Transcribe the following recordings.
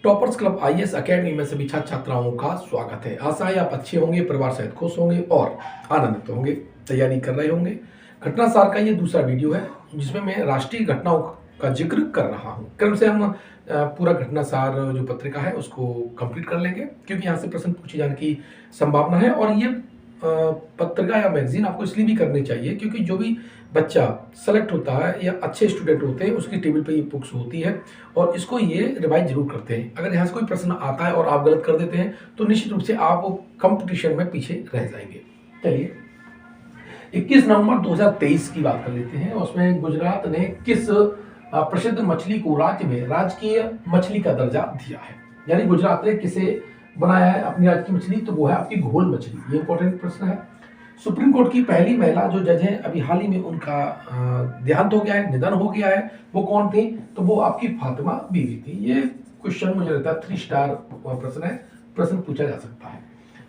Toppers club IAS academy में सभी छात्र छात्राओं का स्वागत है। आशा है आप अच्छे होंगे, परिवार सहित खुश होंगे और आनंदित होंगे, तैयारी कर रहे होंगे। घटना सार का ये दूसरा वीडियो है जिसमें मैं राष्ट्रीय घटनाओं का जिक्र कर रहा हूँ। क्रम से हम पूरा घटना सार जो पत्रिका है उसको कंप्लीट कर लेंगे क्योंकि यहाँ से प्रश्न पूछे जाने की संभावना है। और ये पत्रिका या मैगजीन आपको इसलिए भी करनी चाहिए क्योंकि जो भी बच्चा सेलेक्ट होता है या अच्छे स्टूडेंट होते हैं उसकी टेबल पे ये बुक्स होती है और इसको ये रिवाइज जरूर करते हैं। अगर यहाँ से कोई प्रश्न आता है और आप गलत कर देते हैं तो निश्चित रूप से आप कंपटीशन में पीछे रह जाएंगे। चलिए 21 नवंबर 2023 की बात कर लेते हैं। उसमें गुजरात ने किस प्रसिद्ध मछली को राज्य में राजकीय मछली का दर्जा दिया है, यानी गुजरात ने किसे बनाया है अपनी राज्य की मछली, तो वो है आपकी घोल मछली। ये इंपॉर्टेंट प्रश्न है। सुप्रीम कोर्ट की पहली महिला जो जज है, अभी हाल ही में उनका देहांत हो गया है, निधन हो गया है, वो कौन थी? तो वो आपकी फातिमा बीवी थी। ये क्वेश्चन मुझे लगता है 3 स्टार प्रश्न है, प्रश्न पूछा जा सकता है।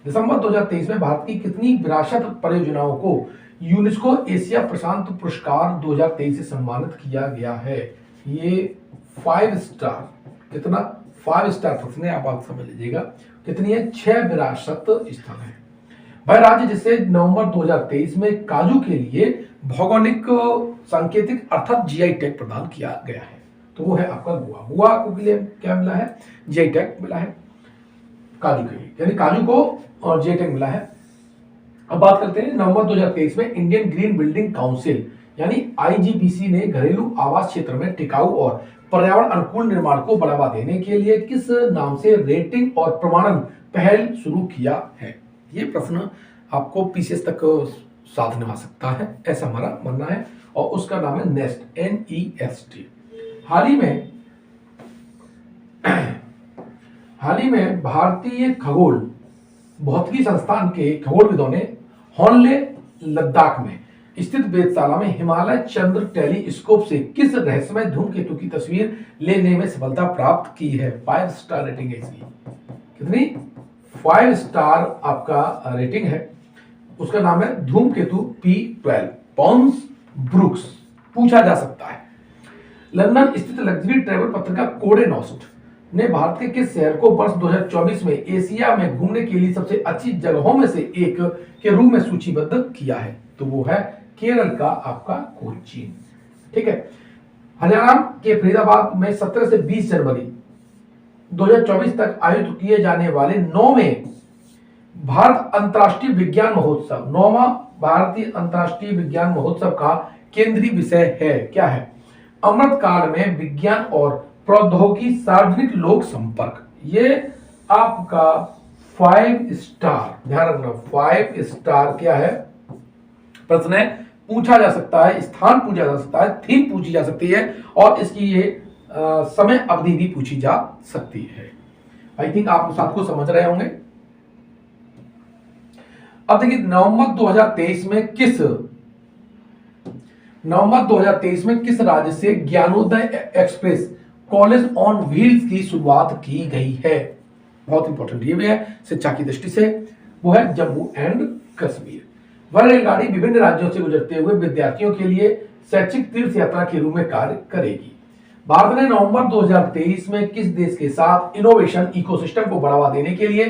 दिसंबर 2023 में भारत की कितनी विरासत परियोजनाओं को यूनेस्को एशिया प्रशांत पुरस्कार 2023 से सम्मानित किया गया है? ये 5 स्टार, कितना 5 स्टार प्रश्न है, आप समझ लीजिएगा कितनी है, 6 विरासत स्थल है। वह राज्य जिसे नवंबर 2023 में काजू के लिए भौगोलिक सांकेतिक अर्थात जीआई टैग प्रदान किया गया है, तो वो है आपका गोवा। गोवा को के लिए क्या मिला है? जीआई टैग मिला है काजू के लिए, यानी काजू को जीआई टैग मिला है। अब बात करते हैं नवंबर 2023 में इंडियन ग्रीन बिल्डिंग काउंसिल यानी आईजीबीसी ने घरेलू आवास क्षेत्र में टिकाऊ और पर्यावरण अनुकूल निर्माण को बढ़ावा देने के लिए किस नाम से रेटिंग और प्रमाणन पहल शुरू किया है? ये प्रश्न आपको पीसीएस तक साथ निभा सकता है, ऐसा हमारा मानना है, और उसका नाम है नेस्ट, NEST। हाल ही में भारतीय खगोल भौतिकी संस्थान के खगोलविदों ने होनले लद्दाख में स्थित वेधशाला में हिमालय चंद्र टेलीस्कोप से किस रहस्यमय धूमकेतु की तस्वीर लेने में सफलता प्राप्त की है? 5 स्टार रेटिंग है इसकी। कितनी? 5 स्टार आपका रेटिंग है। उसका नाम है धूमकेतु P12 पॉन्स ब्रुक्स। पूछा जा सकता है लंदन स्थित लग्जरी ट्रैवल पत्रिका कोडे नॉस्ट ने भारत के किस शहर को वर्ष 2024 में एशिया में घूमने के लिए सबसे अच्छी जगहों में से एक के रूप में सूचीबद्ध किया है? तो वो है केरल का आपका कोचीन। ठीक है। हरियाणा के फरीदाबाद में 17 से 20 जनवरी 2024 तक आयोजित किए जाने वाले 9वें भारत अंतर्राष्ट्रीय विज्ञान महोत्सव, 9वां भारतीय अंतर्राष्ट्रीय विज्ञान महोत्सव का केंद्रीय विषय है क्या है? अमृत काल में विज्ञान और प्रौद्योगिकी सार्वजनिक लोक संपर्क। ये आपका 5 स्टार, ध्यान रखना 5 स्टार क्या है प्रश्न है, पूछा जा सकता है, स्थान पूछा जा सकता है, थीम पूछी जा सकती है और इसकी ये समय अवधि भी पूछी जा सकती है। आई थिंक आप साथ को समझ रहे होंगे। अब देखिए नवंबर 2023 में किस राज्य से Gyanodaya Express College on Wheels की शुरुआत की गई है? बहुत इंपॉर्टेंट ये भी है शिक्षा की दृष्टि से, वो है जम्मू एंड कश्मीर। वह रेलगाड़ी विभिन्न राज्यों से गुजरते हुए विद्यार्थियों के लिए शैक्षिक तीर्थ यात्रा के रूप में कार्य करेगी। भारत ने नवंबर 2023 में किस देश के साथ इनोवेशन इकोसिस्टम को बढ़ावा देने के लिए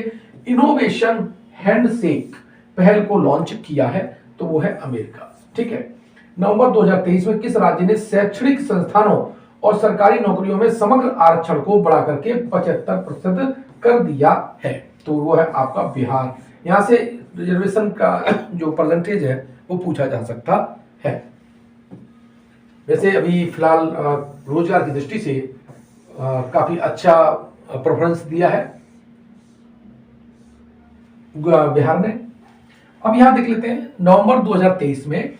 इनोवेशन हैंडशेक पहल को लॉन्च किया है? तो वो है अमेरिका। ठीक है। नवंबर 2023 में किस राज्य ने शैक्षणिक संस्थानों और सरकारी नौकरियों में समग्र आरक्षण को बढ़ा करके 75% कर दिया है? तो वो है आपका बिहार। यहां से रिजर्वेशन का जो परसेंटेज है वो पूछा जा सकता है। वैसे अभी फिलहाल रोजगार की दृष्टि से काफी अच्छा प्रेफरेंस दिया है बिहार ने। अब यहां देख लेते हैं नवंबर 2023 में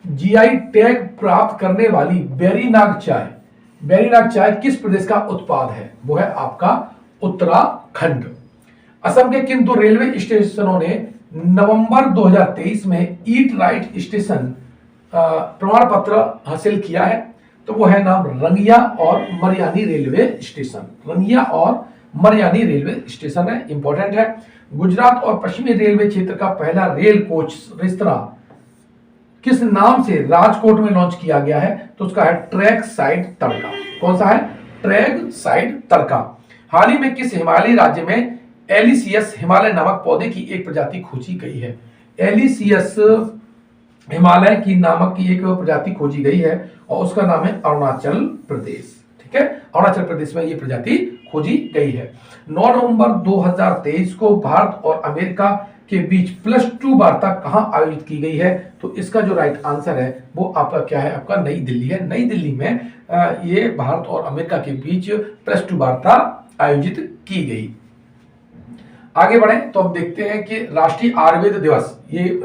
जीआई टैग प्राप्त करने वाली बेरीनाग चाय किस प्रदेश का उत्पाद है? वो है आपका उत्तराखंड। असम के किन 2 रेलवे स्टेशनों ने नवंबर 2023 में ईट राइट स्टेशन प्रमाण पत्र हासिल किया है? तो वो है नाम रंगिया और मरियानी रेलवे स्टेशन। रंगिया और मरियानी रेलवे स्टेशन है, इंपॉर्टेंट है। गुजरात और पश्चिमी रेलवे क्षेत्र का पहला रेल कोच रेस्तरां किस नाम से राजकोट में लॉन्च किया गया है? तो उसका है ट्रैक साइड तड़का। कौन सा है? ट्रैक साइड तड़का। हाल ही में किस हिमालयी राज्य में एलिसियस हिमालय नामक पौधे की एक प्रजाति खोजी गई है? एलिसियस हिमालय की नामक की एक प्रजाति खोजी गई है और उसका नाम है अरुणाचल प्रदेश। ठीक है, अरुणाचल प्रदेश में ये प्रजाति खोजी गई है। 9 नवंबर 2023 को भारत और अमेरिका के बीच +2 वार्ता कहां आयोजित की गई है? तो इसका जो राइट आंसर है वो आपका क्या है? आपका नई दिल्ली है। नई दिल्ली में ये भारत और अमेरिका के बीच +2 वार्ता आयोजित की गई। आगे बढ़े तो हम देखते हैं कि राष्ट्रीय आयुर्वेद दिवस, ये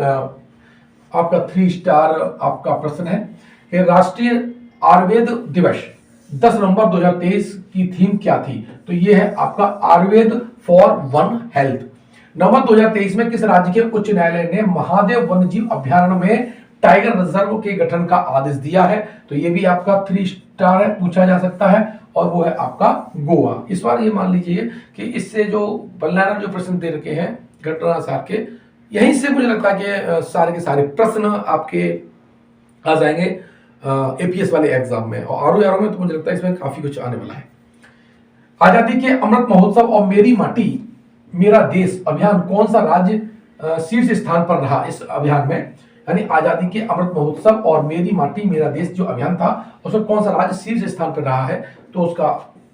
आपका 3 स्टार आपका प्रश्न है कि राष्ट्रीय आयुर्वेद दिवस 10 नवंबर 2023 की थीम क्या थी? तो ये है आपका आयुर्वेद फॉर वन हेल्थ। नवंबर 2023 में किस राज्य के उच्च न्यायालय ने महादेव वन्यजीव अभयारण्य में टाइगर रिजर्व के गठन का आदेश दिया है? तो ये भी आपका 3 स्टार है, पूछा जा सकता है, और वो है आपका गोवा। इस बार ये मान लीजिए कि इससे जो बल्लाराम जो प्रश्न दे रखे हैं घटना सार के, यहीं से मुझे लगता है कि सारे के सारे प्रश्न आपके आ जाएंगे एपीएस वाले एग्जाम में, और आरओ में तो मुझे लगता है इसमें काफी कुछ आने वाला है। आजादी के अमृत महोत्सव और मेरी माटी मेरा देश अभियान कौन सा राज्य शीर्ष स्थान पर रहा इस अभियान में? यानी आजादी के अमृत महोत्सव और मेरी माटी मेरा देश जो अभियान था उसमें कौन सा राज्य शीर्ष स्थान पर रहा है? तो उसका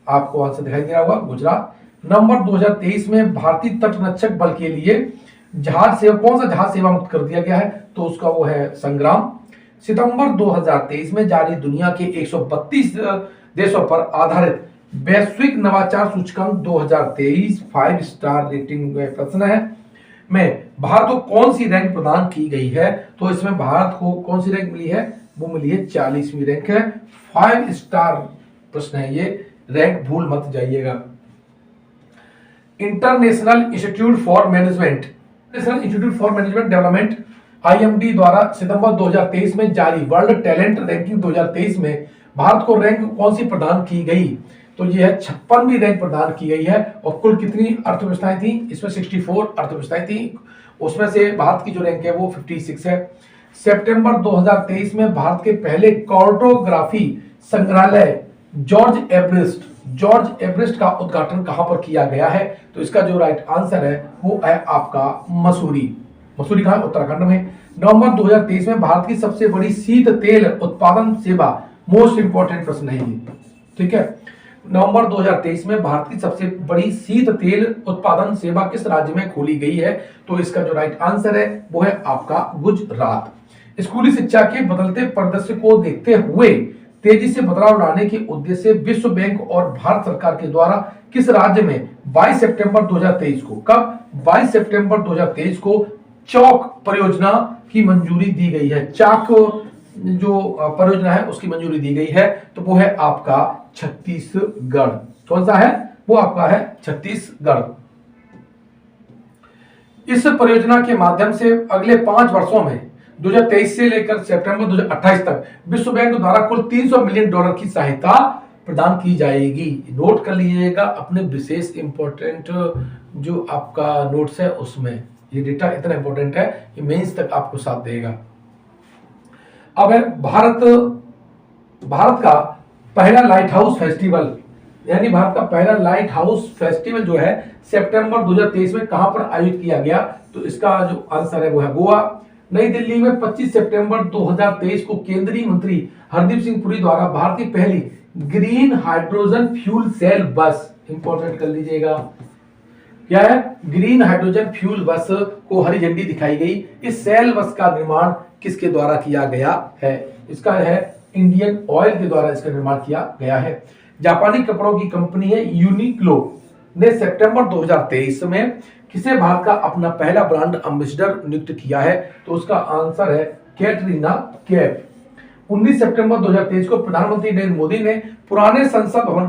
आपको आंसर दिखाई दे रहा होगा, गुजरात। नवंबर 2023 में भारतीय तटरक्षक बल के लिए जहाज सेवा, कौन सा जहाज सेवा मुक्त कर दिया गया है? तो उसका वो है संग्राम। सितंबर 2023 में जारी दुनिया के 132 देशों पर आधारित वैश्विक नवाचार सूचकांक 2023 5 स्टार रेटिंग में प्रश्न है में भारत को कौन सी रैंक प्रदान की गई है? तो इसमें भारत को कौन सी रैंक मिली है? वो मिली है 40वीं रैंक है। 5 स्टार प्रश्न है ये, रैंक भूल मत जाइएगा। International institute for management development IMD द्वारा सितंबर 2023 में जारी वर्ल्ड टैलेंट रैंकिंग 2023 में भारत को रैंक कौन सी प्रदान की गई? तो ये है 56वीं रैंक प्रदान की गई है। और कुल कितनी अर्थव्यवस्थाएं थी? इसमें 64 अर्थव्यवस्थाएं थी, उसमें से भारत की जो रैंक है वो 56 है। सितंबर 2023 में भारत के पहले कार्टोग्राफी संग्रहालय जॉर्ज एवरेस्ट का उद्घाटन कहां पर किया गया है? तो इसका जो राइट आंसर है वो है आपका मसूरी कहां? उत्तराखंड में। नवंबर 2023 में भारत की सबसे बड़ी शीत तेल उत्पादन सेवा, मोस्ट इंपोर्टेंट प्रश्न है ये, ठीक है। नवंबर 2023 में भारत की सबसे बड़ी शीत तेल उत्पादन सेवा किस राज्य में खोली गई है? तो इसका जो राइट आंसर है वो है आपका गुजरात। स्कूली शिक्षा के बदलते परिदृश्य को देखते हुए तेजी से बदलाव लाने के उद्देश्य से विश्व बैंक और भारत सरकार के द्वारा किस राज्य में 22 सितंबर 2023 को, कब? 22 सितंबर 2023 को चौक परियोजना की मंजूरी दी गई है। चाक जो परियोजना है उसकी मंजूरी दी गई है, तो वो है आपका छत्तीसगढ़। कौन सा है? वो आपका है छत्तीसगढ़। इस परियोजना के माध्यम से अगले 5 वर्षों में 2023 से लेकर सितंबर 2028 तक विश्व बैंक द्वारा कुल $300 मिलियन की सहायता प्रदान की जाएगी। नोट कर लीजिएगा अपने विशेष इंपॉर्टेंट जो आपका नोट्स है उसमें, ये डेटा इतना इंपॉर्टेंट है कि मेंस तक आपको साथ देगा। अब है भारत का पहला लाइट हाउस फेस्टिवल, यानी भारत का पहला लाइट हाउस फेस्टिवल जो है सितंबर 2023 में कहां पर आयोजित किया गया? तो इसका जो आंसर है वो है गोवा। नई दिल्ली में 25 सितंबर 2023 को केंद्रीय मंत्री हरदीप सिंह पुरी द्वारा भारत की पहली ग्रीन हाइड्रोजन फ्यूल सेल बस, इंपॉर्टेंट कर लीजिएगा, क्या है? ग्रीन हाइड्रोजन फ्यूल बस को हरी झंडी दिखाई गई। इस सेल बस का निर्माण किसके द्वारा किया गया है? इसका है इंडियन ऑयल के द्वारा इसका निर्माण किया गया है। जापानी कपड़ों की कंपनी है यूनिक्लो ने सितंबर 2023 में किसे भारत का अपना पहला ब्रांड एम्बेसडर नियुक्त किया है? तो उसका आंसर है कैटरीना कैफ। 19 सितंबर 2023 को प्रधानमंत्री नरेंद्र मोदी ने पुराने संसद भवन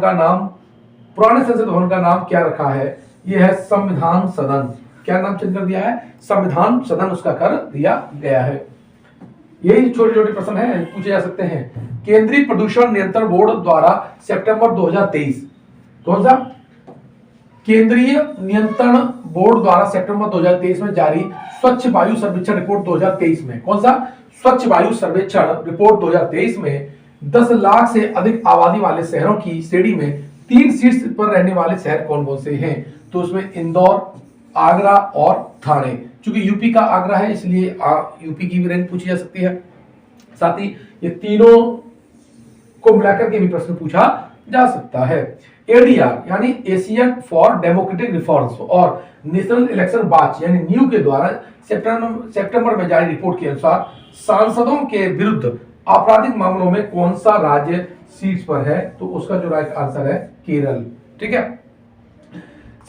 का नाम क्या रखा है? यह है संविधान सदन। क्या नाम चेंज कर दिया है? संविधान सदन उसका कर दिया गया है। यही छोटे छोटे प्रश्न हैं, पूछे जा सकते हैं। केंद्रीय प्रदूषण नियंत्रण बोर्ड द्वारा सितंबर 2023, कौन सा? केंद्रीय नियंत्रण बोर्ड द्वारा सितंबर 2023 में जारी स्वच्छ वायु सर्वेक्षण रिपोर्ट 2023 में, कौन सा? स्वच्छ वायु सर्वेक्षण रिपोर्ट 2023 में 10 लाख से अधिक आबादी वाले शहरों की श्रेणी में 3 सीट्स पर रहने वाले शहर कौन कौन से हैं? तो उसमें इंदौर, आगरा और थाने। क्योंकि यूपी का आगरा है इसलिए यूपी की भी रैंक पूछी जा सकती है। साथ ही ये तीनों को मिलाकर के भी प्रश्न पूछा जा सकता है। एडीआर यानी एशियन फॉर डेमोक्रेटिक रिफॉर्म्स और नेशनल इलेक्शन वॉच यानी न्यू के द्वारा सितंबर में जारी रिपोर्ट के अनुसार सांसदों के विरुद्ध आपराधिक मामलों में कौन सा राज्य सीट्स पर है? तो उसका जो राइट आंसर है केरल। ठीक है।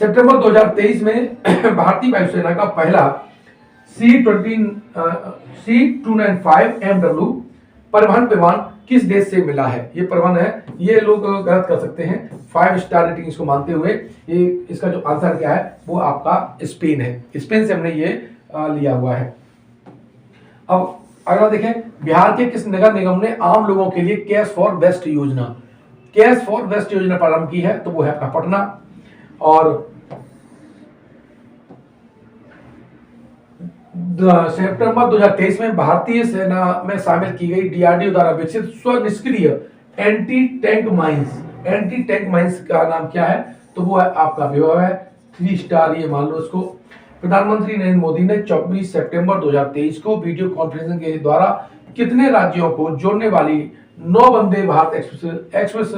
सितंबर 2023 में भारतीय वायुसेना का पहला C295 MW परिवहन विमान किस देश से मिला है? ये परिवहन है, ये लोग गलत कर सकते हैं 5 स्टार रेटिंग इसको मानते हुए। ये इसका जो आंसर क्या है वो आपका स्पेन है। स्पेन से हमने ये लिया हुआ है। अब अगला देखें, बिहार के किस नगर निगम ने आम लोगों के लिए कैश फॉर बेस्ट योजना प्रारंभ की है? तो वो है आपका पटना। और सितंबर 2023 में भारतीय सेना में शामिल की गई डीआरडीओ द्वारा विकसित स्वनिष्क्रिय एंटी टैंक माइंस का नाम क्या है? तो वो है आपका विभव है। 3 स्टार ये मान लो इसको। प्रधानमंत्री नरेंद्र मोदी ने 24 सितंबर 2023 को वीडियो कॉन्फ्रेंसिंग के द्वारा कितने राज्यों को जोड़ने वाली 9 वंदे भारत एक्सप्रेस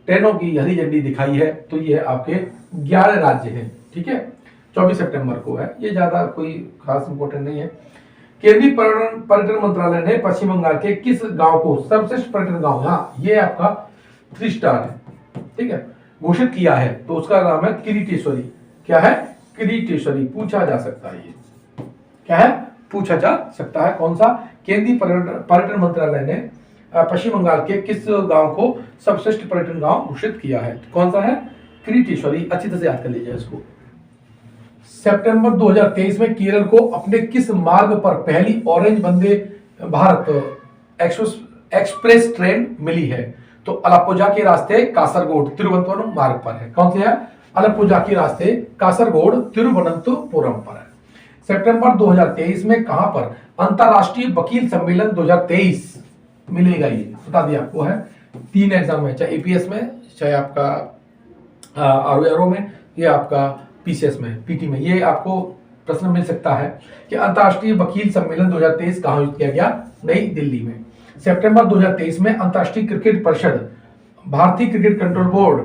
ट्रेनों की हरी झंडी दिखाई है? तो ये आपके 11 राज्य हैं। ठीक है, 24 सितंबर को है, ये ज्यादा कोई खास इंपोर्टेंट नहीं है। केंद्रीय पर्यटन मंत्रालय ने पश्चिम बंगाल के किस गांव को सर्वश्रेष्ठ पर्यटन गांव, हाँ ये आपका 3 स्टार है, ठीक है, घोषित किया है? तो उसका नाम है किरीटेश्वरी। क्या है? किरीटेश्वरी। पूछा जा सकता है, ये क्या है? पूछा जा सकता है। कौन सा? केंद्रीय पर्यटन मंत्रालय ने पश्चिम बंगाल के किस गांव को सर्वश्रेष्ठ पर्यटन गांव घोषित किया है? कौन सा है? किरीटेश्वरी। अच्छी तरह से याद कर लीजिए इसको। सितंबर 2023 में केरल को अपने किस मार्ग पर पहली orange Vande Bharat express train मिली है? तो अलाप्पुझा के रास्ते कासरगोड तिरुवनंतपुरम मार्ग पर है। कौन से है? अलाप्पुझा के रास्ते कासरगोड तिरुवनंतपुरम पर है। सितंबर 2023 में कहां पर अंतरराष्ट्रीय वकील सम्मेलन 2023 मिलेगा? ये बता दिया आपको है। 3 एग्जाम है, चाहे एपीएस में, चाहे आपका आरओआरओ में, या आपका पीसीएस में, पीटी में। ये आपको प्रश्न मिल सकता है कि अंतरराष्ट्रीय वकील सम्मेलन 2023 कहां आयोजित किया गया? नई दिल्ली में। सितंबर 2023 में अंतरराष्ट्रीय क्रिकेट परिषद, भारतीय क्रिकेट कंट्रोल बोर्ड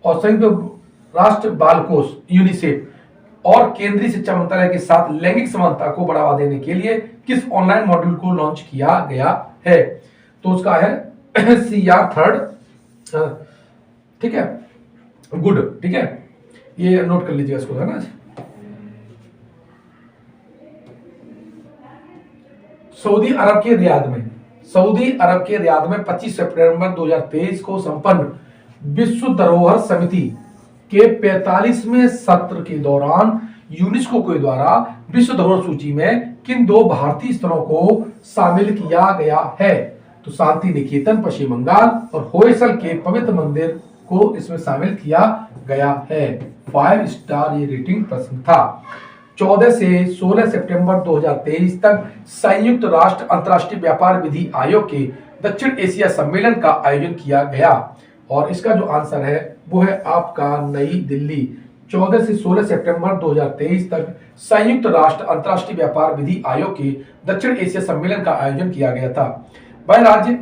और संयुक्त राष्ट्र बाल कोष यूनिसेफ और केंद्रीय शिक्षा मंत्रालय के साथ लैंगिक समानता को बढ़ावा देने के लिए किस ऑनलाइन मॉड्यूल को लॉन्च किया गया है? तो उसका है CR3, ठीक है, गुड। ठीक है, ये नोट कर लीजिएगा इसको, है ना। सऊदी अरब के रियाद में 25 सितंबर 2023 को संपन्न विश्व धरोहर समिति के 45वें सत्र के दौरान यूनेस्को के द्वारा विश्व धरोहर सूची में किन 2 भारतीय स्थलों को शामिल किया गया है? तो शांति निकेतन पश्चिम बंगाल और होयसल के पवित्र मंदिर को इसमें शामिल किया गया है। 5 स्टार ये रेटिंग प्रश्न था। 14 से 16 सितंबर 2023 तक संयुक्त राष्ट्र अंतर्राष्ट्रीय व्यापार विधि आयोग के दक्षिण एशिया सम्मेलन का आयोजन किया गया और इसका जो आंसर है वो है आपका नई दिल्ली। 14 से 16 सितंबर 2023 तक संयुक्त राष्ट्र अंतर्राष्ट्रीय व्यापार विधि आयोग के दक्षिण एशिया सम्मेलन का आयोजन किया गया था। वह राज्य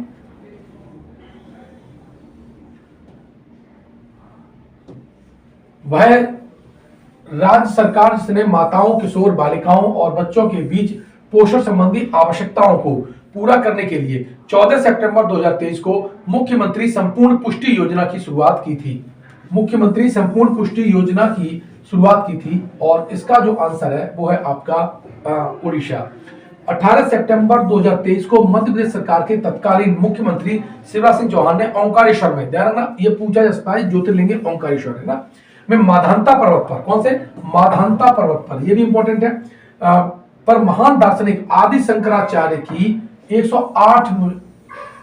सरकार जिसने माताओं, किशोर बालिकाओं और बच्चों के बीच पोषण संबंधी आवश्यकताओं को पूरा करने के लिए 14 सितंबर 2023 को मुख्यमंत्री संपूर्ण पुष्टि योजना की शुरुआत की थी। मुख्यमंत्री संपूर्ण पुष्टि योजना की शुरुआत की थी और इसका जो आंसर है वो है आपका उड़ीसा। 18 सितंबर 2023 को मध्य प्रदेश सरकार के तत्कालीन मुख्यमंत्री शिवराज सिंह चौहान ने ओंकारेश्वर में, ध्यान रखना ये पूछा जा सकता है, ज्योतिर्लिंग ओंकारेश्वर है ना, में माधानता पर्वत पर, कौन से? माधानता पर्वत पर, ये भी इंपॉर्टेंट है, पर महान दार्शनिक आदि शंकराचार्य की 108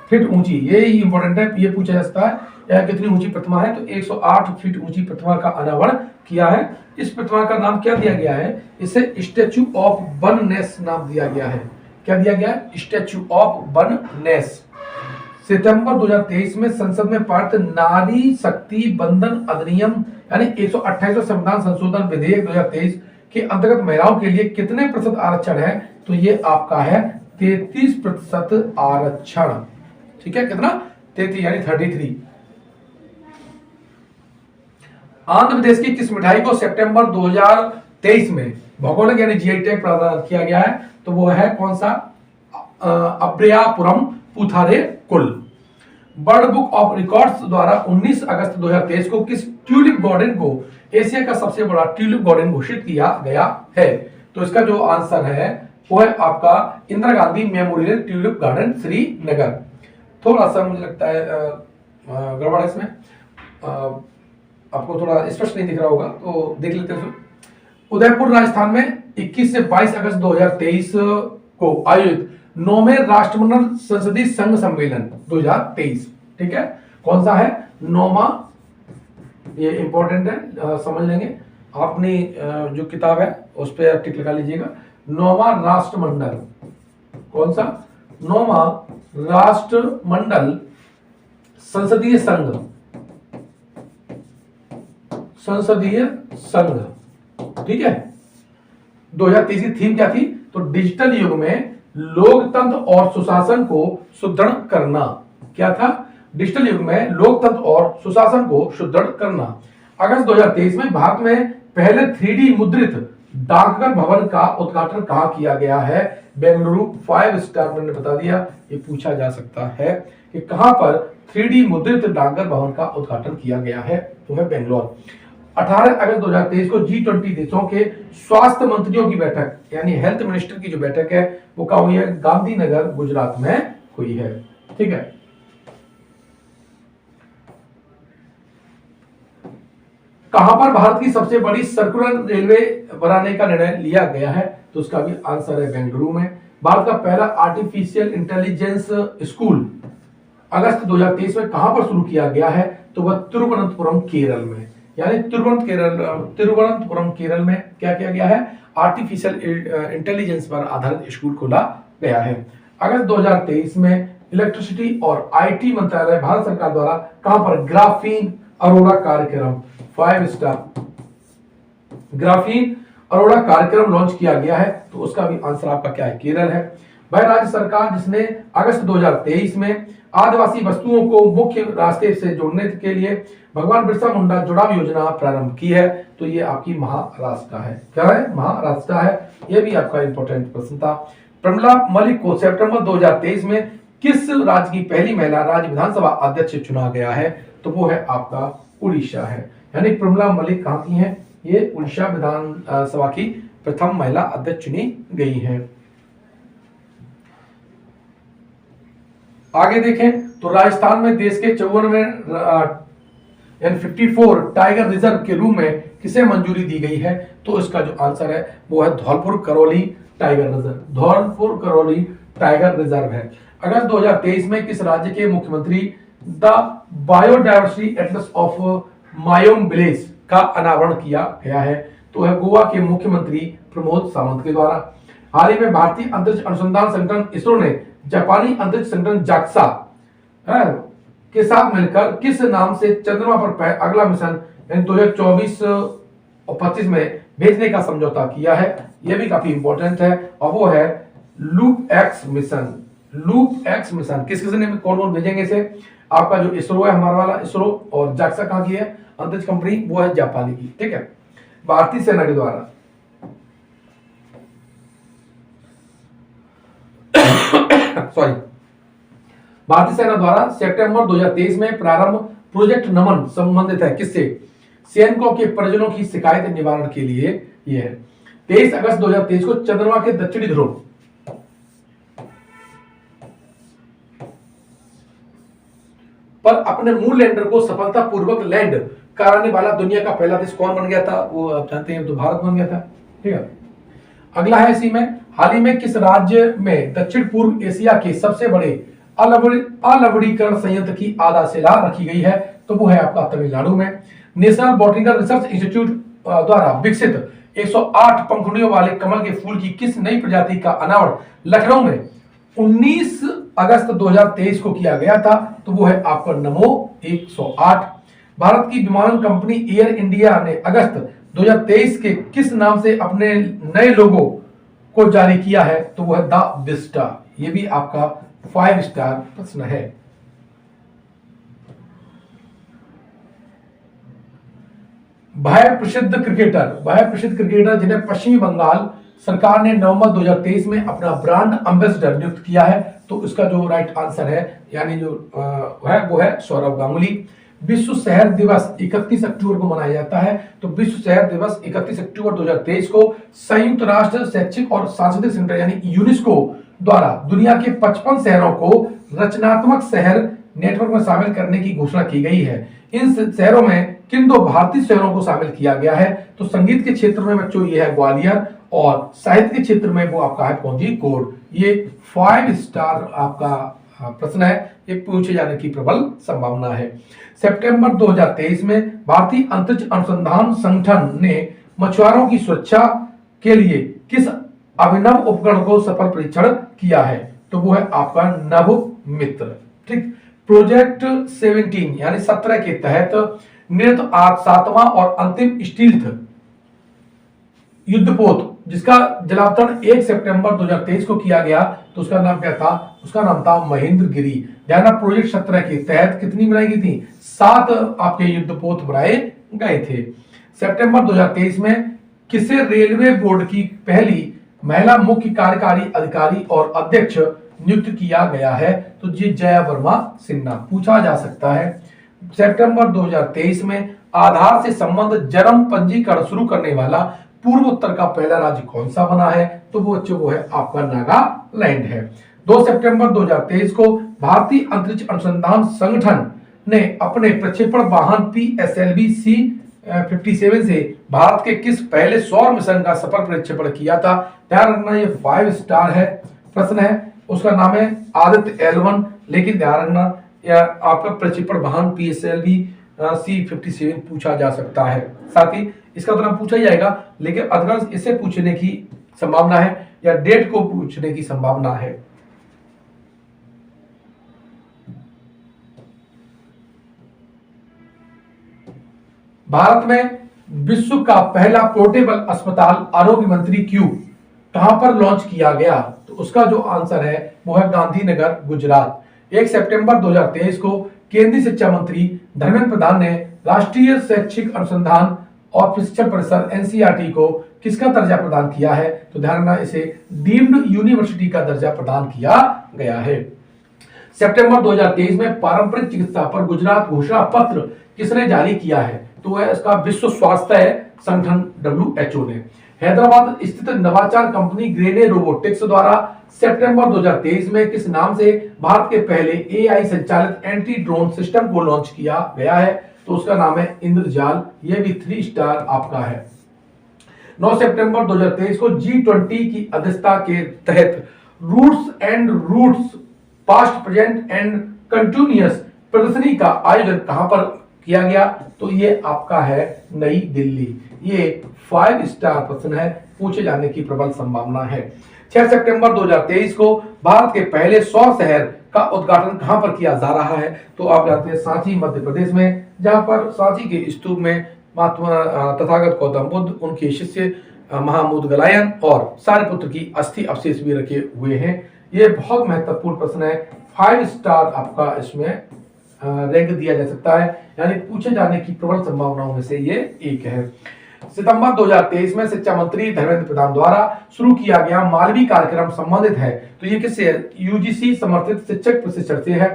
फीट ऊंची, ये इंपॉर्टेंट है, ये पूछा जा सकता है कितनी ऊंची प्रतिमा है? तो 108 फीट ऊंची प्रतिमा का अनावरण किया है। इस प्रतिमा का नाम क्या दिया गया है? इसे स्टैच्यू ऑफ वननेस नाम दिया गया है। क्या दिया गया है? Statue of oneness. सितंबर 2023 में संसद में पारित नारी शक्ति बंधन अधिनियम यानी 128वां संविधान संशोधन विधेयक 2023 के अंतर्गत महिलाओं के लिए कितने प्रतिशत आरक्षण है? तो ये आपका है 33% आरक्षण। ठीक है, कितना? 33 यानी 33। आंध्र प्रदेश की किस मिठाई को सितंबर 2023 में भौगोलिक यानी जीआई टैग प्रदान किया गया है? तो वो है कौन सा? अभ्रयापुरम पुथारे कुल। वर्ल्ड बुक ऑफ रिकॉर्ड्स द्वारा 19 अगस्त 2023 को किस ट्यूलिप गार्डन को एशिया का सबसे बड़ा ट्यूलिप गार्डन घोषित किया गया है? तो इसका जो आंसर है वो है आपका Indira Gandhi memorial tulip garden Srinagar. थोड़ा सा मुझे लगता है गड़बड़ है इसमें, आपको थोड़ा स्पष्ट नहीं दिख रहा होगा तो देख लेते हैं। उदयपुर राजस्थान में 21 से 22 अगस्त 2023 को आयोजित 9वें राष्ट्रमंडल संसदीय संघ सम्मेलन 2023, ठीक है, कौन सा है? 9वां, ये इंपॉर्टेंट है, समझ लेंगे। आपने जो किताब है उस पर टिक लगा लीजिएगा। 9वां राष्ट्रमंडल, कौन सा? 9वां राष्ट्रमंडल संसदीय संघ, संसदीय संघ, ठीक है। 2023 की थीम क्या थी? तो डिजिटल युग में लोकतंत्र और सुशासन को सुदृढ़ करना। क्या था? डिजिटल युग में लोकतंत्र और सुशासन को सुदृढ़ करना। अगस्त 2023 में भारत में पहले 3D मुद्रित डाकघर भवन का उद्घाटन कहां किया गया है? बेंगलुरु। 5 स्टार मैंने बता दिया। ये पूछा जा सकता है कि कहां पर 3D मुद्रित डाकघर भवन का उद्घाटन किया गया है? तो है बेंगलोर। 18 अगस्त 2023 को G20 देशों के स्वास्थ्य मंत्रियों की बैठक यानी हेल्थ मिनिस्टर की जो बैठक है वो कहाँ हुई है? गांधीनगर गुजरात में हुई है, ठीक है। कहां पर भारत की सबसे बड़ी सर्कुलर रेलवे बनाने का निर्णय लिया गया है? तो उसका भी आंसर है बेंगलुरु में। भारत का पहला आर्टिफिशियल इंटेलिजेंस स्कूल अगस्त 2023 में कहां पर शुरू किया गया है? तो वह तिरुवनंतपुरम केरल में, यानी तिरुवनंतपुरम केरल में क्या किया गया है? आर्टिफिशियल इंटेलिजेंस पर आधारित स्कूल खोला गया है। अगस्त 2023 में इलेक्ट्रिसिटी और आईटी मंत्रालय भारत सरकार द्वारा कहां पर ग्राफीन अरोड़ा कार्यक्रम 5 स्टार ग्राफीन अरोड़ा कार्यक्रम लॉन्च किया गया है? तो उसका भी आंसर आपका क्या है? केरल है। भाई राज्य सरकार जिसने अगस्त 2023 में आदिवासी वस्तुओं को मुख्य रास्ते से जोड़ने के लिए भगवान बिरसा मुंडा जुड़ाव योजना प्रारंभ की है? तो ये आपकी महाराष्ट्र है। क्या है? महाराष्ट्र है। ये भी आपका इंपॉर्टेंट प्रश्न था। प्रमिला मलिक को सितंबर 2023 में किस राज्य की पहली महिला राज्य विधानसभा अध्यक्ष चुना गया है? तो वो है आपका उड़ीसा है। यानी प्रमिला मलिक कहां की है? ये उड़ीसा विधानसभा की प्रथम महिला अध्यक्ष चुनी गई है। आगे देखें तो राजस्थान में देश के 54वें 54 टाइगर रिजर्व के रूप में किसे मंजूरी दी गई है? तो इसका जो आंसर है वो है Dholpur Karauli tiger reserve. Dholpur Karauli tiger reserve है। अगस्त 2023 में किस राज्य के मुख्यमंत्री द बायोडायवर्सिटी एटलस ऑफ मायोम विलेज का अनावरण किया गया है? तो है गोवा के मुख्यमंत्री प्रमोद सावंत के द्वारा। हाल ही में भारतीय अंतरिक्ष अनुसंधान संगठन इसरो ने जापानी अंतरिक्ष संगठन जाक्सा के साथ मिलकर किस नाम से चंद्रमा पर अगला मिशन 2024 और 25 में भेजने का समझौता किया है? यह भी काफी इंपॉर्टेंट है और वो है loop x mission. Loop x mission किस किस ने कौन भेजेंगे इसे? आपका जो इसरो है हमारा वाला इसरो, और जाक्सा कहां की है अंतरिक्ष कंपनी? वो है जापानी की, ठीक है, भारतीय सेना के द्वारा। सॉरी, भारतीय सेना द्वारा सितंबर 2023 में प्रारंभ प्रोजेक्ट नमन संबंधित है किससे? सैनिकों के परिजनों की शिकायत निवारण के लिए यह है। 23 अगस्त 2023 को चंद्रमा के दक्षिणी ध्रुव पर अपने मून लैंडर को सफलतापूर्वक लैंड कराने वाला दुनिया का पहला देश कौन बन गया था? वो आप जानते हैं, तो भारत बन गया था, ठीक है। अगला है इसी में, हाल ही में किस राज्य में दक्षिण पूर्व एशिया के सबसे बड़े अलवणीकरण संयंत्र की आधारशिला रखी गई है? तो वो है आपका तमिलनाडु में। नेशनल बॉटनिकल रिसर्च इंस्टीट्यूट द्वारा विकसित 108 पंखुड़ियों वाले कमल के फूल की किस नई प्रजाति का अनावरण लखनऊ में 19 अगस्त 2023 को किया गया था, तो वो है आपका नमो 108। भारत की विमानन कंपनी एयर इंडिया ने अगस्त 2023 के किस नाम से अपने नए लोगो को जारी किया है, तो वो है द विस्टा। ये भी आपका 5 स्टार प्रश्न है। वह प्रसिद्ध क्रिकेटर जिन्हें पश्चिमी बंगाल सरकार ने नवंबर 2023 में अपना ब्रांड एम्बेसडर नियुक्त किया है, तो इसका जो राइट आंसर है यानी जो है वो है सौरव गांगुली। विश्व शहर दिवस 31 अक्टूबर को मनाया जाता है, तो विश्व शहर दिवस 31 अक्टूबर 2023 को संयुक्त राष्ट्र शैक्षिक और सांस्कृतिक संगठन यानी यूनेस्को द्वारा दुनिया के 55 शहरों को रचनात्मक शहर नेटवर्क में शामिल करने की घोषणा की गई है। इन शहरों में किन दो भारतीय शहरों को शामिल किया गया है, तो संगीत के क्षेत्र में बच्चों ये है ग्वालियर, और साहित्य के क्षेत्र में वो आपका है कोझिकोड। ये 5 स्टार आपका प्रश्न है, ये पूछे जाने की प्रबल संभावना है। सितंबर 2023 में भारतीय अंतरिक्ष अनुसंधान संगठन ने मछुआरों की सुरक्षा के लिए किस अभिनव उपकरण को सफल परीक्षण किया है, तो वो है आपका नभ मित्र। ठीक, प्रोजेक्ट 17 यानी 17 के तहत निर्मित 7वां और अंतिम स्टील्थ युद्धपोत जिसका जलावतरण 1 सितंबर 2023 को किया गया, तो उसका नाम क्या था, उसका नाम था महेंद्रगिरी। ध्यान, प्रोजेक्ट 17 के तहत कितनी बनाई गई थी, 7 आपके युद्धपोत बनाए गए थे। सितंबर 2023 में किसे रेलवे बोर्ड की पहली महिला मुख्य कार्यकारी अधिकारी और अध्यक्ष नियुक्त किया गया है, तो जी जया वर्मा सिन्हा। पूछा जा सकता है सितंबर 2023 में आधार से संबंध जन्म पंजीकरण शुरू करने वाला पूर्वोत्तर का पहला राज्य कौन सा बना है, तो वो है आपका नागालैंड है। 2 सितंबर 2023 को भारतीय अंतरिक्ष अनुसंधान संगठन ने अपने प्रक्षेपण वाहन PSLV C-57 से भारत के किस पहले सौर मिशन का सफल प्रक्षेपण किया था। ध्यान रखना ये 5 स्टार है प्रश्न है, उसका नाम है आदित्य L1। लेकिन ध्यान रखना आपका प्रक्षेपण वाहन PSLV C-57 पूछा जा सकता है, साथ ही इसका तो नाम पूछा ही जाएगा, लेकिन अदरवाइज इसे पूछने की संभावना है या डेट को पूछने की संभावना है। भारत में विश्व का पहला पोर्टेबल अस्पताल आरोग्य मंत्री क्यों कहां पर लॉन्च किया गया, तो उसका जो आंसर है वो है गांधीनगर गुजरात। 1 सितंबर 2023 को केंद्रीय शिक्षा मंत्री धर्मेंद्र प्रधान ने राष्ट्रीय शैक्षिक अनुसंधान और प्रशिक्षण परिषद NCERT को किसका दर्जा प्रदान किया है, तो ध्यान रखना इसे डीम्ड यूनिवर्सिटी का दर्जा प्रदान किया गया है। सितंबर 2023 में पारंपरिक चिकित्सा पर गुजरात घोषणा पत्र किसने जारी किया है, तो है इसका विश्व स्वास्थ्य संगठन WHO ने। हैदराबाद स्थित नवाचार कंपनी ग्रेने रोबोटिक्स द्वारा सितंबर 2023 में किस नाम से भारत के पहले AI संचालित एंटी ड्रोन सिस्टम को लॉन्च किया गया है, तो उसका नाम है इंद्रजाल। यह भी 3 स्टार आपका है। 9 सितंबर 2023 को G20 की अध्यक्षता के तहत roots past present and continuous प्रदर्शनी का आयोजन कहां पर किया गया, तो ये आपका है नई दिल्ली। ये 5 स्टार प्रश्न है, पूछे जाने की प्रबल संभावना है। 6 सितंबर 2023 को भारत के पहले सौर शहर का उद्घाटन कहां पर किया जा रहा है, तो आप जानते हैं सांची मध्य प्रदेश में, जहां पर सांची के स्तूप में महात्मा तथागत गौतम बुद्ध, उनके शिष्य महामूद गलायन और सारिपुत्र की अस्थि अवशेष भी रखे हुए हैं। ये बहुत महत्वपूर्ण प्रश्न है, 5 स्टार आपका इसमें रैंक दिया जा सकता है, यानी पूछे जाने की प्रबल संभावनाओं में से ये एक है। सितंबर 2023 में शिक्षा मंत्री धर्मेंद्र प्रधान द्वारा शुरू किया गया मालवी कार्यक्रम संबंधित है, तो ये किससे है, UGC समर्थित शिक्षक प्रशिक्षण से है।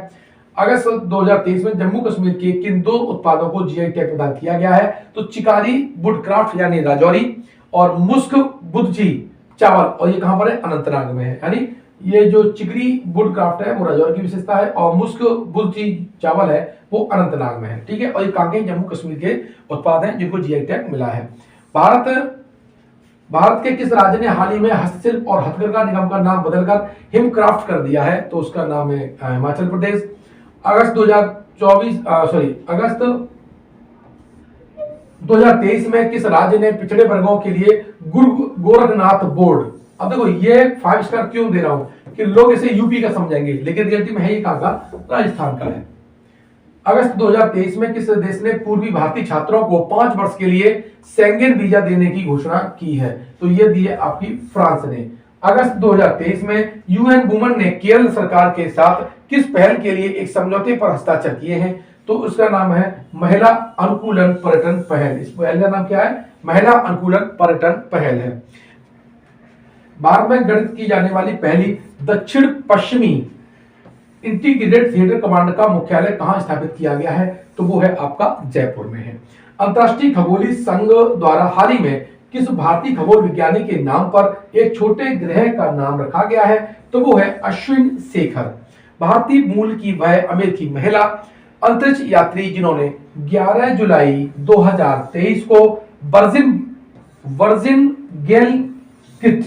अगस्त 2023 में जम्मू कश्मीर के किन 2 उत्पादों को GI टैग प्रदान किया गया है, तो चिकारी वुडक्राफ्ट यानी राजौरी और मुस्क बुद्धजी चावल, और ये कहां पर है, अनंतनाग में है। यानी ये जो चिकरी वुडक्राफ्ट है वो राजौरी की विशेषता है, और मुस्क बुद्धजी चावल है वो अनंतनाग में है। ठीक है, और ये कांके जम्मू कश्मीर के उत्पाद हैं जिनको GI टैग मिला है। भारत के किस राज्य ने हाल ही में हस्तशिल्प और हथकरघा निगम का नाम बदलकर हिमक्राफ्ट कर दिया है, तो उसका नाम है हिमाचल प्रदेश। अगस्त 2023 में किस राज्य ने पिछड़े वर्गों के लिए गुरु गोरखनाथ बोर्ड, अब देखो ये 5 स्टार क्यों दे रहा हूं, कि लोग इसे यूपी का समझेंगे, लेकिन रियलिटी में है ये कहां का, राजस्थान का है। अगस्त 2023 में किस देश ने पूर्वी भारतीय छात्रों को 5 वर्ष के लिए शेंगेन वीजा देने की घोषणा की है? तो ये दी है आपकी फ्रांस ने। अगस्त 2023 में यूएन वुमेन ने केरल सरकार के साथ किस पहल के लिए एक समझौते पर हस्ताक्षर किए हैं? तो उसका नाम है महिला अनुकूलन पर्यटन पहल। इस पहल का नाम क्या है? महिला अनुकूलन पर्यटन पहल है। भारत में गठित की जाने वाली पहली दक्षिण पश्चिमी इंटीग्रेटेड थिएटर कमांड का मुख्यालय कहां स्थापित किया गया है? तो वो है आपका जयपुर में है। अंतर्राष्ट्रीय खगोलीय संघ द्वारा हाल ही में किस भारतीय खगोल विज्ञानी के नाम पर एक छोटे ग्रह का नाम रखा गया है? तो वो है अश्विन शेखर। भारतीय मूल की वह अमेरिकी महिला अंतरिक्ष यात्री जिन्होंने 11 जुलाई 2023 को वर्जिन गेलकिट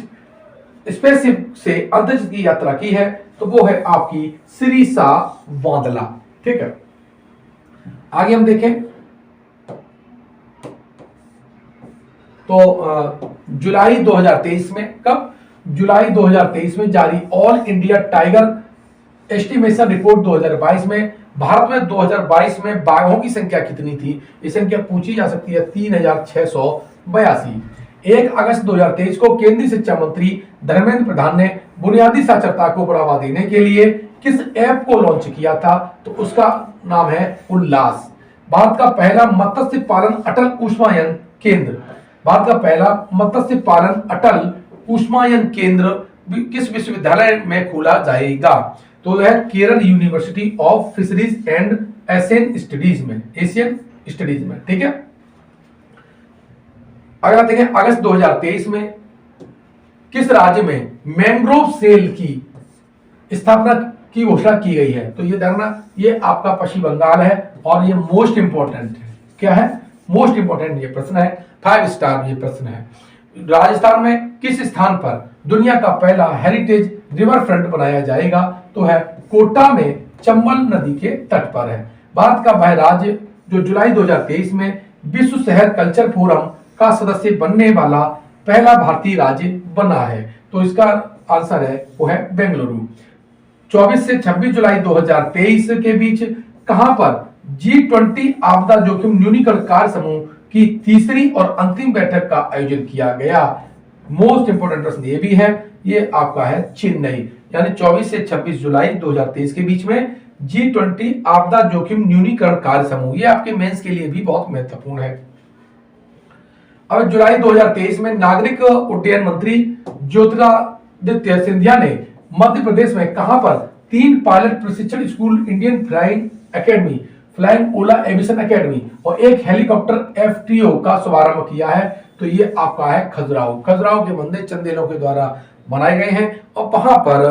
स्पेसशिप से अंतरिक्ष की यात्रा की है, तो वो है आपकी सिरिसा वांदला। ठीक है, आगे हम देखें तो जुलाई 2023 में, कब? जुलाई 2023 में जारी all India tiger estimation report 2022 में भारत में 2022 में बाघों की संख्या कितनी थी? ये संख्या पूछी जा सकती है 3682। 1 अगस्त 2023 को केंद्रीय शिक्षा मंत्री धर्मेंद्र प्रधान ने बुनियादी साक्षरता को बढ़ावा देने के लिए किस ऐप को लॉन्च किया था? तो उसका नाम है उल्लास। भारत का पहला मत्स्य पालन अटल ऊष्मायन केंद्र, भारत का पहला मत्स्य पालन अटल ऊष्मायन केंद्र किस विश्वविद्यालय में खोला जाएगा? तो है Kerala university of fisheries and Asian studies में। ठीक है, अगर देखें अगस्त 2023 में किस राज्य में मैंग्रोव सेल की स्थापना की घोषणा की गई है? तो ये देखना, ये आपका पश्चिम बंगाल है और ये मोस्ट इंपोर्टेंट है। क्या है? मोस्ट इंपोर्टेंट ये प्रश्न है, 5 स्टार ये प्रश्न है। राजस्थान में किस स्थान पर दुनिया का पहला हेरिटेज रिवर फ्रंट बनाया जाएगा? तो है कोटा में चंबल नदी के तट पर है। भारत का वह राज्य जो जुलाई 2023 में विश्व शहर कल्चर फोरम का सदस्य बनने वाला पहला भारतीय राज्य बना है, तो इसका आंसर है वो है बेंगलुरु। 24 से 26 जुलाई 2023 के बीच कहां पर G20 आपदा जोखिम न्यूनीकरण कार्य समूह की तीसरी और अंतिम बैठक का आयोजन किया गया? मोस्ट इंपोर्टेंट प्रश्न ये भी है, ये आपका है चेन्नई। यानी 24 से 26 जुलाई 2023 के बीच में G20 आपदा जोखिम न्यूनीकरण कार्य समूह, ये आपके मेंस के लिए भी बहुत महत्वपूर्ण है। अब जुलाई 2023 में नागरिक उड्डयन मंत्री ज्योतिरादित्य सिंधिया ने मध्य प्रदेश में कहां पर 3 पायलट प्रशिक्षण school, Indian flying academy, flying Ola aviation academy और एक हेलीकॉप्टर FTO का शुभारंभ किया है? तो ये आपका है खजुराहो। खजुराहो के मंदिर चंदेलों के द्वारा बनाए गए हैं और वहां पर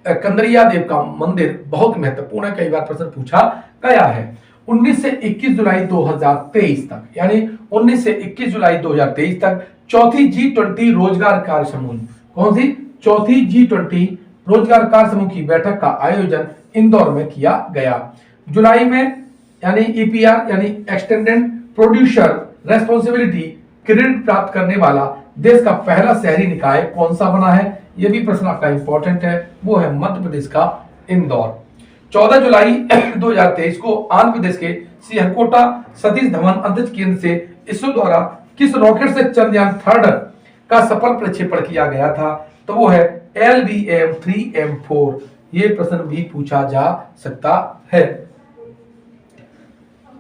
कंदरिया देव का मंदिर बहुत महत्वपूर्ण है, कई बार प्रश्न पूछा गया है। 19 से 21 जुलाई 2023 तक, यानी 19 से 21 जुलाई 2023 तक चौथी G20 रोजगार कार्य समूह, कौन सी? चौथी G20 रोजगार कार्य समूह की बैठक का आयोजन इंदौर में किया गया। जुलाई में यानी EPR यानी एक्सटेंडेड प्रोड्यूसर रेस्पॉन्सिबिलिटी क्रेडिट प्राप्त करने वाला देश का पहला शहरी निकाय कौन सा बना है? यह भी प्रश्न आपका इंपॉर्टेंट है, वो है मध्य प्रदेश का इंदौर। 14 जुलाई 2023 को आंध्र प्रदेश के श्रीहरिकोटा सतीश धवन अंतरिक्ष केंद्र से इसरो द्वारा किस रॉकेट से चंद्रयान 3 का सफल प्रक्षेपण किया गया था? तो वो है LVM-3M4। ये प्रश्न भी पूछा जा सकता है।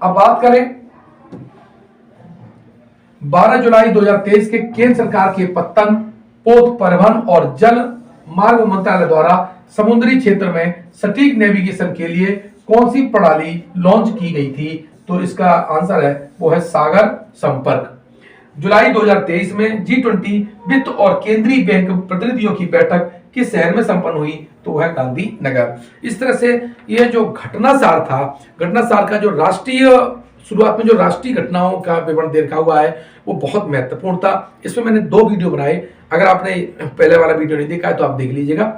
अब बात करें 12 जुलाई 2023 के केंद्र सरकार के पत्तन, पोत, परिवहन और जल मार्ग मंत्रालय द्वारा समुद्री क्षेत्र में सटीक नेविगेशन के लिए कौन सी प्रणाली लॉन्च की गई थी? तो इसका आंसर है वो है सागर संपर्क। जुलाई 2023 में G20 वित्त और केंद्रीय बैंक प्रतिनिधियों की बैठक किस शहर में संपन्न हुई? तो वह गांधीनगर। इस तरह से यह जो घटनासार था, घटनासार का जो राष्ट्रीय शुरुआत में जो राष्ट्रीय घटनाओं का विवरण देखा हुआ है वो बहुत महत्वपूर्ण था। इसमें मैंने 2 वीडियो बनाए, अगर आपने पहले वाला वीडियो नहीं देखा है तो आप देख लीजिएगा।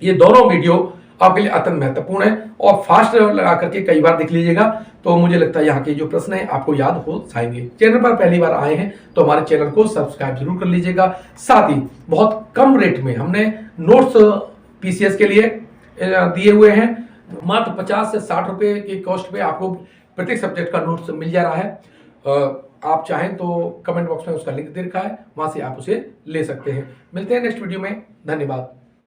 ये दोनों वीडियो आपके लिए अत्यंत महत्वपूर्ण है और फास्ट लगा करके कई बार देख लीजिएगा, तो मुझे लगता है यहाँ के जो प्रश्न है आपको याद हो जाएंगे। चैनल पर पहली बार आए हैं तो हमारे चैनल को सब्सक्राइब जरूर कर लीजिएगा। साथ ही बहुत कम रेट में हमने नोट्स पीसीएस के लिए दिए हुए हैं। मात्र 50 से 60 रुपए की कॉस्ट पे आपको प्रत्येक सब्जेक्ट का नोट्स मिल जा रहा है। आप चाहें तो कमेंट बॉक्स में उसका लिंक दे रखा है, वहां से आप उसे ले सकते हैं। मिलते हैं नेक्स्ट वीडियो में। धन्यवाद।